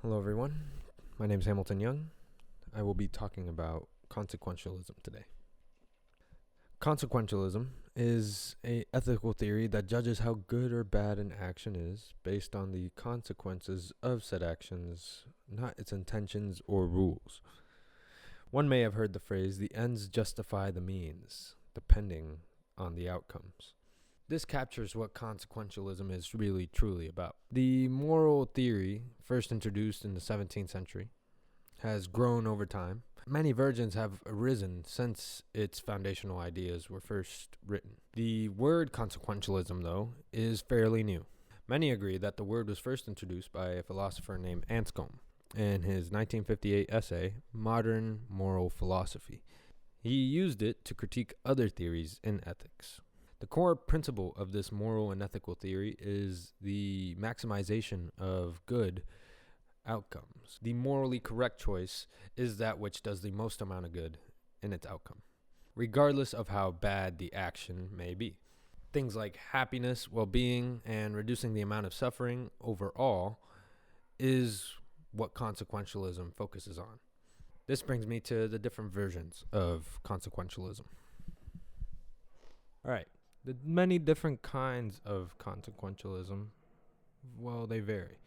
Hello everyone, my name is Hamilton Young. I will be talking about consequentialism today. Consequentialism is an ethical theory that judges how good or bad an action is based on the consequences of said actions, not its intentions or rules. One may have heard the phrase, the ends justify the means, depending on the outcomes. This captures what consequentialism is really truly about. The moral theory, first introduced in the 17th century, has grown over time. Many versions have arisen since its foundational ideas were first written. The word consequentialism, though, is fairly new. Many agree that the word was first introduced by a philosopher named Anscombe in his 1958 essay, Modern Moral Philosophy. He used it to critique other theories in ethics. The core principle of this moral and ethical theory is the maximization of good outcomes. The morally correct choice is that which does the most amount of good in its outcome, regardless of how bad the action may be. Things like happiness, well-being, and reducing the amount of suffering overall is what consequentialism focuses on. This brings me to the different versions of consequentialism. All right. The many different kinds of consequentialism, well, they vary.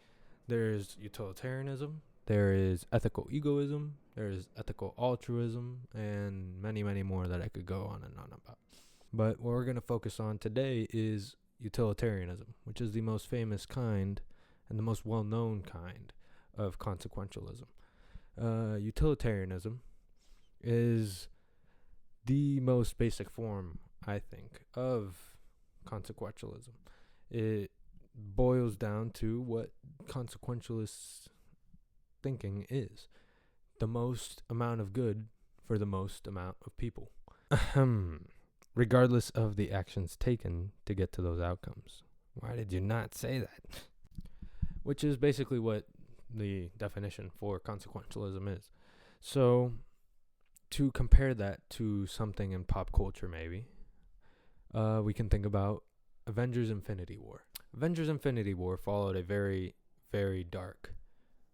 There's utilitarianism, there is ethical egoism, there is ethical altruism, and many, many more that I could go on and on about. But what we're going to focus on today is utilitarianism, which is the most famous kind and the most well-known kind of consequentialism. Utilitarianism is the most basic form, I think, of consequentialism. It boils down to what consequentialist thinking is: the most amount of good for the most amount of people, regardless of the actions taken to get to those outcomes. Why did you not say that? Which is basically what the definition for consequentialism is. So, to compare that to something in pop culture, maybe, we can think about Avengers Infinity War. Avengers Infinity War followed a very, very dark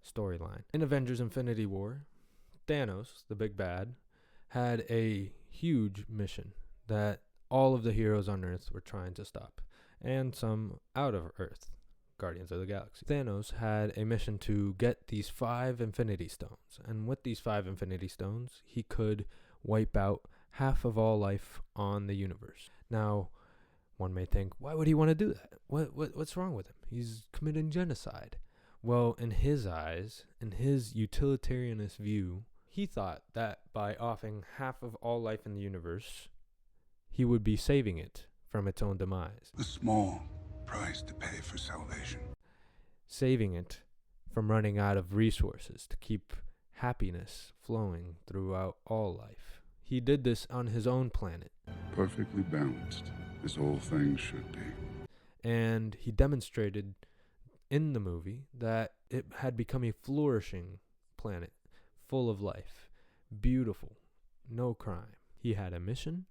storyline. In Avengers Infinity War, Thanos, the big bad, had a huge mission that all of the heroes on Earth were trying to stop, and some out of Earth, Guardians of the Galaxy. Thanos had a mission to get these 5 Infinity Stones, and with these 5 Infinity Stones, he could wipe out half of all life on the universe. Now, one may think, why would he want to do that? What's wrong with him? He's committing genocide. Well, in his eyes, in his utilitarianist view, he thought that by offing half of all life in the universe, he would be saving it from its own demise. A small price to pay for salvation. Saving it from running out of resources to keep happiness flowing throughout all life. He did this on his own planet. Perfectly balanced, as all things should be. And he demonstrated in the movie that it had become a flourishing planet, full of life, beautiful, no crime. He had a mission,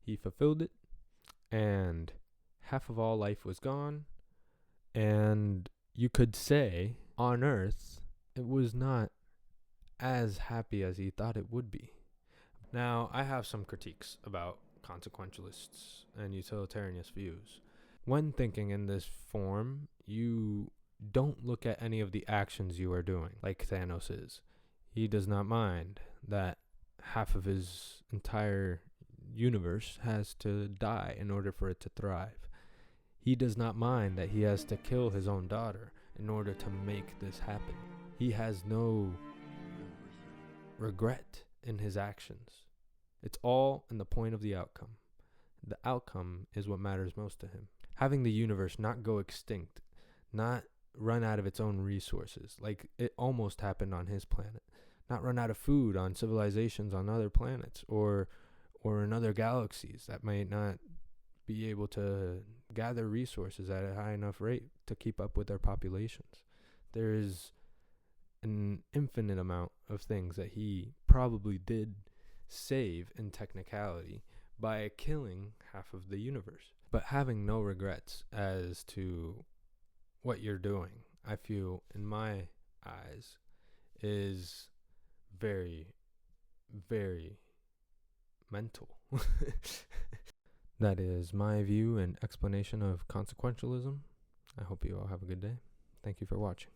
he fulfilled it, and half of all life was gone. And you could say, on Earth, it was not as happy as he thought it would be. Now, I have some critiques about consequentialists and utilitarianist views. When thinking in this form, you don't look at any of the actions you are doing, like Thanos is. He does not mind that half of his entire universe has to die in order for it to thrive. He does not mind that he has to kill his own daughter in order to make this happen. He has no regret in his actions. It's all in the point of the outcome. The outcome is what matters most to him. Having the universe not go extinct, not run out of its own resources, like it almost happened on his planet. Not run out of food on civilizations on other planets or in other galaxies that might not be able to gather resources at a high enough rate to keep up with their populations. There is an infinite amount of things that he probably did save in technicality by killing half of the universe, but having no regrets as to what you're doing. I feel, in my eyes is very, very mental. That is my view and explanation of consequentialism. I hope you all have a good day. Thank you for watching.